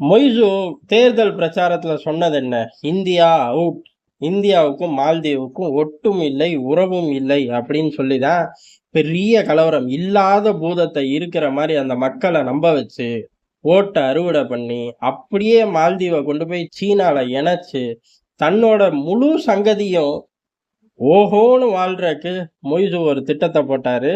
மொய்சு தேர்தல் பிரச்சாரத்துல சொன்னது என்ன? இந்தியா அவுட், இந்தியாவுக்கும் மால்தீவுக்கும் ஒட்டும் இல்லை உறவும் இல்லை அப்படின்னு சொல்லிதான் பெரிய கலவரம். இல்லாத பூதத்தை இருக்கிற மாதிரி அந்த மக்களை நம்ப வச்சு ஓட்டை அறுவடை பண்ணி அப்படியே மால்தீவை கொண்டு போய் சீனால இணைச்சு தன்னோட முழு சங்கதியும் ஓஹோன்னு வாழ்றதுக்கு மொய்சு ஒரு திட்டத்தை போட்டாரு.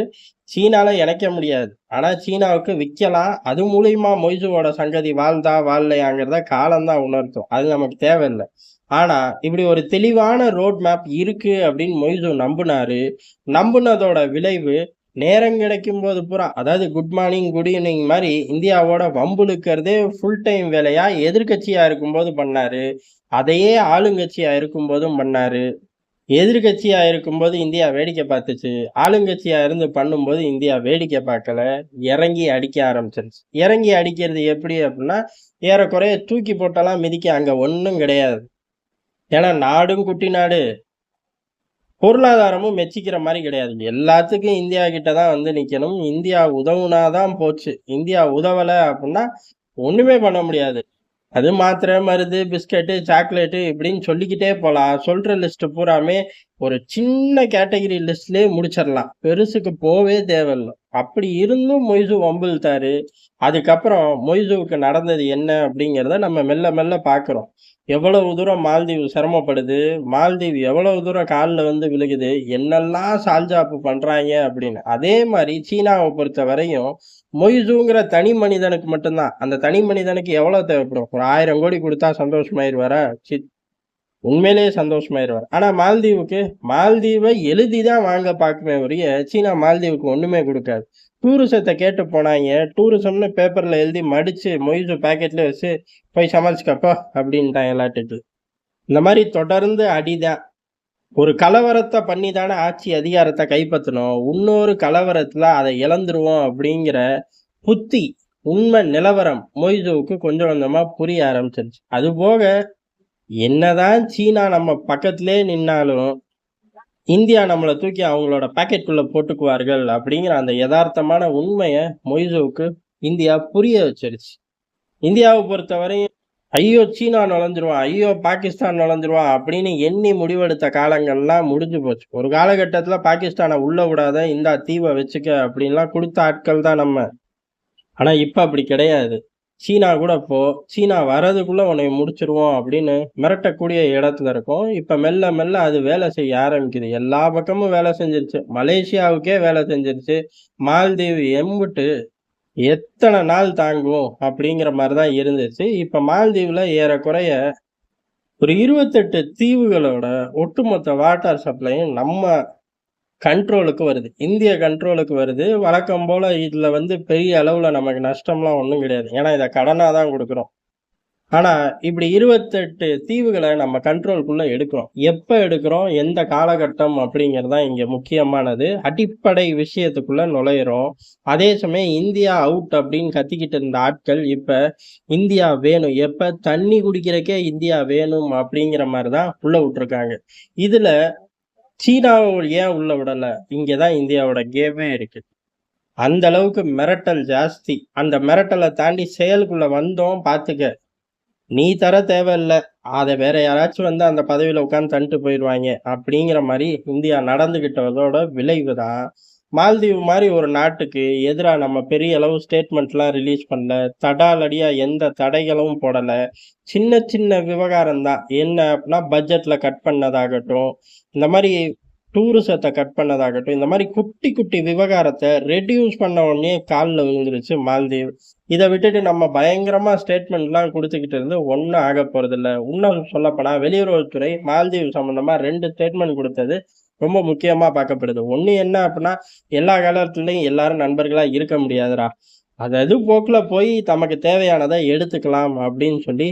சீனால இணைக்க முடியாது, ஆனா சீனாவுக்கு விற்கலாம். அது மூலியமா மொய்சுவோட சங்கதி வாழ்ந்தா வாழலையாங்கிறத காலம்தான் உணர்த்தும், அது நமக்கு தேவையில்லை. ஆனா இப்படி ஒரு தெளிவான ரோட் மேப் இருக்கு அப்படின்னு மொய்சு நம்பினாரு. நம்புனதோட விளைவு நேரம் கிடைக்கும் போது பூரா, அதாவது குட் மார்னிங் குட் ஈவினிங் மாதிரி இந்தியாவோட வம்புழுக்கிறதே ஃபுல் டைம் வேலையா எதிர்கட்சியா இருக்கும்போது பண்ணாரு. அதையே ஆளுங்கட்சியா இருக்கும்போதும் பண்ணாரு. எதிர்கட்சியா இருக்கும்போது இந்தியா வேடிக்கை பார்த்துச்சு, ஆளுங்கட்சியா இருந்து பண்ணும்போது இந்தியா வேடிக்கை பார்க்கல, இறங்கி அடிக்க ஆரம்பிச்சிருச்சு. இறங்கி அடிக்கிறது எப்படி அப்படின்னா, ஏறக்குறைய தூக்கி போட்டெல்லாம் மிதிக்க அங்க ஒன்றும் கிடையாது. ஏன்னா நாடும் குட்டி நாடு, பொருளாதாரமும் மெச்சிக்கிற மாதிரி கிடையாது. எல்லாத்துக்கும் இந்தியா கிட்ட தான் வந்து நிக்கணும். இந்தியா உதவுனாதான் போச்சு. இந்தியா உதவலை அப்படின்னா ஒண்ணுமே பண்ண முடியாது. அது மாத்திரை மருந்து பிஸ்கட்டு சாக்லேட்டு இப்படின்னு சொல்லிக்கிட்டே போகலாம். சொல்ற லிஸ்ட் பூராமே ஒரு சின்ன கேட்டகரி லிஸ்ட்லயே முடிச்சிடலாம், பெருசுக்கு போவே தேவையில்லை. அப்படி இருந்தும் மொய்சு வம்பிழுத்தாரு. அதுக்கப்புறம் மொய்சுவுக்கு நடந்தது என்ன அப்படிங்கிறத நம்ம மெல்ல மெல்ல பார்க்குறோம். எவ்வளவு தூரம் மால்தீவு சிரமப்படுது, மால்தீவு எவ்வளவு தூரம் காலில் வந்து விழுகுது, என்னெல்லாம் சால்ஜாப்பு பண்றாங்க அப்படின்னு. அதே மாதிரி சீனாவை பொறுத்த வரையும் மொய்சுங்கிற தனி மனிதனுக்கு மட்டும்தான். அந்த தனி மனிதனுக்கு எவ்வளவு தேவைப்படும்? ஒரு 1000 கோடி கொடுத்தா சந்தோஷமாயிருவாரா? உண்மையிலேயே சந்தோஷமாயிருவார். ஆனா மால்தீவுக்கு, மால்தீவை எழுதிதான் வாங்க பார்க்குமே ஒழிய சீனா மால்தீவுக்கு ஒண்ணுமே கொடுக்காது. டூரிசத்தை கேட்டு போனாங்க, டூரிசம்னு பேப்பர்ல எழுதி மடிச்சு மொய்சு பாக்கெட்ல வச்சு போய் சமாளிச்சுக்கப்பா அப்படின்ட்டான் எல்லாத்துக்கு. இந்த மாதிரி தொடர்ந்து அடிதான். ஒரு கலவரத்தை பண்ணி தானே ஆட்சி அதிகாரத்தை கைப்பற்றணும். இன்னொரு கலவரத்துல அதை இழந்துருவோம் அப்படிங்கிற புத்தி, உண்மை நிலவரம் மொய்சுவுக்கு கொஞ்சம் கொஞ்சமா புரிய ஆரம்பிச்சிருச்சு. அது போக என்னதான் சீனா நம்ம பக்கத்திலே நின்னாலும் இந்தியா நம்மளை தூக்கி அவங்களோட பாக்கெட்டுக்குள்ள போட்டுக்குவார்கள் அப்படிங்கிற அந்த யதார்த்தமான உண்மையை மொய்சுவுக்கு இந்தியா புரிய வச்சிருச்சு. இந்தியாவை பொறுத்தவரையும் ஐயோ சீனா நுழைஞ்சிருவான், ஐயோ பாகிஸ்தான் நுழைஞ்சிருவான் அப்படின்னு எண்ணி முடிவெடுத்த காலங்கள்லாம் முடிஞ்சு போச்சு. ஒரு காலகட்டத்துல பாகிஸ்தானை உள்ள விடாத, இந்த தீவை வச்சுக்க அப்படின்லாம் கொடுத்த ஆட்கள் தான் நம்ம. ஆனா இப்ப அப்படி கிடையாது. சீனா கூட இப்போ சீனா வர்றதுக்குள்ள உன்னை முடிச்சிருவோம் அப்படின்னு மிரட்டக்கூடிய இடத்துல இருக்கும். இப்ப மெல்ல மெல்ல அது வேலை செய்ய ஆரம்பிக்குது. எல்லா பக்கமும் வேலை செஞ்சிருச்சு. மலேசியாவுக்கே வேலை செஞ்சிருச்சு. மால்தீவு எம்புட்டு எத்தனை நாள் தாங்கும் அப்படிங்கிற மாதிரிதான் இருந்துச்சு. இப்ப மால்தீவுல ஏறக்குறைய ஒரு 28 தீவுகளோட ஒட்டுமொத்த வாட்டர் சப்ளையும் நம்ம கண்ட்ரோலுக்கு வருது. இந்திய கண்ட்ரோலுக்கு வருது. வழக்கம் போல இதுல வந்து பெரிய அளவுல நமக்கு நஷ்டம்லாம் ஒண்ணும் கிடையாது. ஏன்னா இத கடனா தான் குடுக்குறோம். ஆனா இப்படி 28 தீவுகள நம்ம கண்ட்ரோலுக்குள்ள எடுக்கிறோம். எப்ப எடுக்கிறோம்? எந்த காலகட்டம்? அப்படிங்கிறது தான் இங்க முக்கியமானது. அடிப்படை விஷயத்துக்குள்ள நுழையிறோம். அதே சமயம் இந்தியா அவுட் அப்படின்னு கத்திக்கிட்டு இருந்த ஆட்கள் இப்ப இந்தியா வேணும். எப்ப? தண்ணி குடிக்கிறக்கே இந்தியா வேணும் அப்படிங்கிற மாதிரி தான் உள்ள விட்டுருக்காங்க. இதுல சீனாவ ஏன் உள்ள விடல? இங்கதான் இந்தியாவோட கேமே இருக்கு. அந்த அளவுக்கு மிரட்டல் ஜாஸ்தி. அந்த மிரட்டலை தாண்டி செயலுக்குள்ள வந்தோம் பாத்துக்க, நீ தர தேவையில்ல, அத வேற யாராச்சும் வந்து அந்த பதவியில உட்கார்ந்து தந்துட்டு போயிடுவாங்க அப்படிங்கிற மாதிரி இந்தியா நடந்துகிட்டதோட விளைவுதான் மால்தீவு மாதிரி ஒரு நாட்டுக்கு எதிரா நம்ம பெரிய அளவு ஸ்டேட்மெண்ட்லாம் ரிலீஸ் பண்ணல. தடாலடியா எந்த தடைகளும் போடல. சின்ன சின்ன விவகாரம் தான். என்ன அப்படின்னா பட்ஜெட்ல கட் பண்ணதாகட்டும், இந்த மாதிரி டூரிசத்தை கட் பண்ணதாகட்டும், இந்த மாதிரி குட்டி குட்டி விவகாரத்தை ரெடியூஸ் பண்ண உடனே காலில் விழுந்துருச்சு மால்தீவ். இதை விட்டுட்டு நம்ம பயங்கரமா ஸ்டேட்மெண்ட்லாம் கொடுத்துக்கிட்டு இருந்து ஒன்றும் ஆக போறதில்ல. இன்னும் சொல்லப்போனா வெளியுறவுத்துறை மால்தீவ் சம்பந்தமா 2 ஸ்டேட்மெண்ட் கொடுத்தது ரொம்ப முக்கியமா பார்க்கப்படுது. ஒண்ணு என்ன அப்படின்னா, எல்லா காலத்துலயும் எல்லாரும் நண்பர்களா இருக்க முடியாதுடா, அது போக்குல போய் தமக்கு தேவையானதை எடுத்துக்கலாம் அப்படின்னு சொல்லி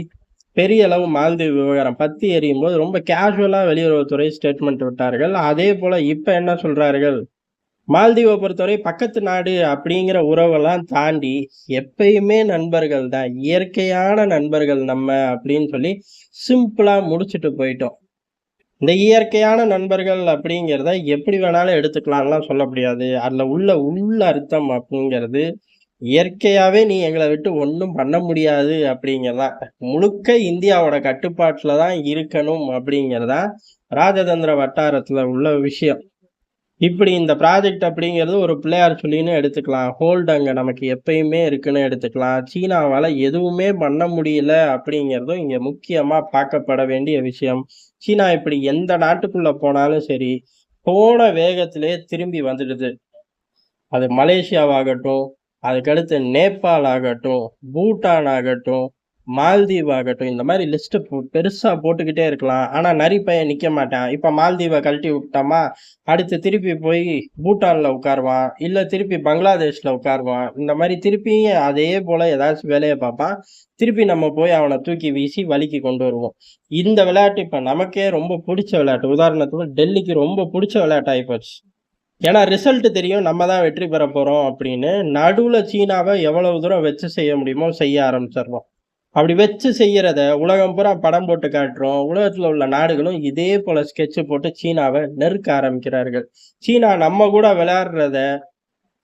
பெரிய அளவு மால்தீவ் விவகாரம் பத்தி எரியும் போது ரொம்ப கேஷுவலா வெளியுறவுத்துறை ஸ்டேட்மெண்ட் விட்டார்கள். அதே போல இப்ப என்ன சொல்றார்கள்? மால்தீவை பொறுத்தவரை பக்கத்து நாடு அப்படிங்கிற உறவெல்லாம் தாண்டி எப்பயுமே நண்பர்கள் தான், இயற்கையான நண்பர்கள் நம்ம அப்படின்னு சொல்லி சிம்பிளா முடிச்சுட்டு போயிட்டோம். இந்த இயற்கையான நண்பர்கள் அப்படிங்கிறத எப்படி வேணாலும் எடுத்துக்கலாம்லாம் சொல்ல முடியாது. அதுல உள்ள உள்ள அர்த்தம் அப்படிங்கிறது, இயற்கையாவே நீ எங்கள விட்டு ஒண்ணும் பண்ண முடியாது அப்படிங்கிறதான். முழுக்க இந்தியாவோட கட்டுப்பாட்டுல தான் இருக்கணும் அப்படிங்கிறது தான் ராஜதந்திர வட்டாரத்துல உள்ள விஷயம். இப்படி இந்த ப்ராஜெக்ட் அப்படிங்கிறது ஒரு பிள்ளையார் சொல்லின்னு எடுத்துக்கலாம். ஹோல்டு அங்க நமக்கு எப்பயுமே இருக்குன்னு எடுத்துக்கலாம். சீனாவால எதுவுமே பண்ண முடியல அப்படிங்கிறதும் இங்க முக்கியமா பார்க்கப்பட வேண்டிய விஷயம். சீனா இப்படி எந்த நாட்டுக்குள்ள போனாலும் சரி, போன வேகத்திலே திரும்பி வந்துடுது. அது மலேசியாவாகட்டும், அதுக்கடுத்து நேபாள் ஆகட்டும், பூட்டான் ஆகட்டும், மால்தீவ் ஆகட்டும், இந்த மாரி லிஸ்ட் பெருசா போட்டுக்கிட்டே இருக்கலாம். ஆனா நரி பையன் நிக்க மாட்டான். இப்ப மால்தீவ கழட்டி விட்டோமா, அடுத்து திருப்பி போய் பூட்டான்ல உட்காருவான். இல்ல திருப்பி பங்களாதேஷ்ல உட்காருவான். இந்த மாரி திருப்பியும் அதே போல ஏதாச்சும் வேலைய பார்ப்பான். திருப்பி நம்ம போய் அவன தூக்கி வீசி வழிக்கு கொண்டு வருவோம். இந்த விளையாட்டு இப்ப நமக்கே ரொம்ப புடிச்ச விளையாட்டு. உதாரணத்துக்கு டெல்லிக்கு ரொம்ப புடிச்ச விளையாட்டு ஆயிப்போச்சு. ஏன்னா ரிசல்ட் தெரியும். நம்ம தான் வெற்றி பெற போறோம் அப்படின்னு, நடுவுல சீனாவ எவ்வளவு தூரம் வச்சு செய்ய முடியுமோ செய்ய ஆரம்பிச்சர்றோம். அப்படி வச்சு செய்யறத உலகம் பூரா படம் போட்டு காட்டுறோம். உலகத்துல உள்ள நாடுகளும் இதே போல ஸ்கெட்ச் போட்டு சீனாவ நெருக்க ஆரம்பிக்கிறார்கள். சீனா நம்ம கூட விளையாடுறத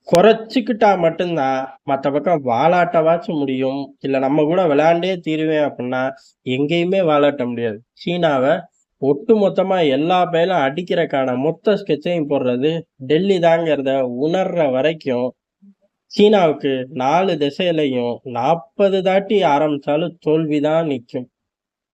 குறைச்சுக்கிட்டா மட்டும்தான், மத்த பக்கம் வாலாட்டவாச்சும் முடியும். இல்ல நம்ம கூட விளையாண்டே தீருவேன் அப்படின்னா, எங்கேயுமே வாலாட்ட முடியாது. சீனாவ ஒட்டுமொத்தமா எல்லா பயலும் அடிக்கிறக்கான மொத்த ஸ்கெட்சையும் போடுறது டெல்லி தாங்கிறத உணர்ற வரைக்கும், சீனாவுக்கு 4 திசையிலயும் 40 தாட்டி ஆரம்பிச்சாலும் தோல்வி தான் நிக்கும்.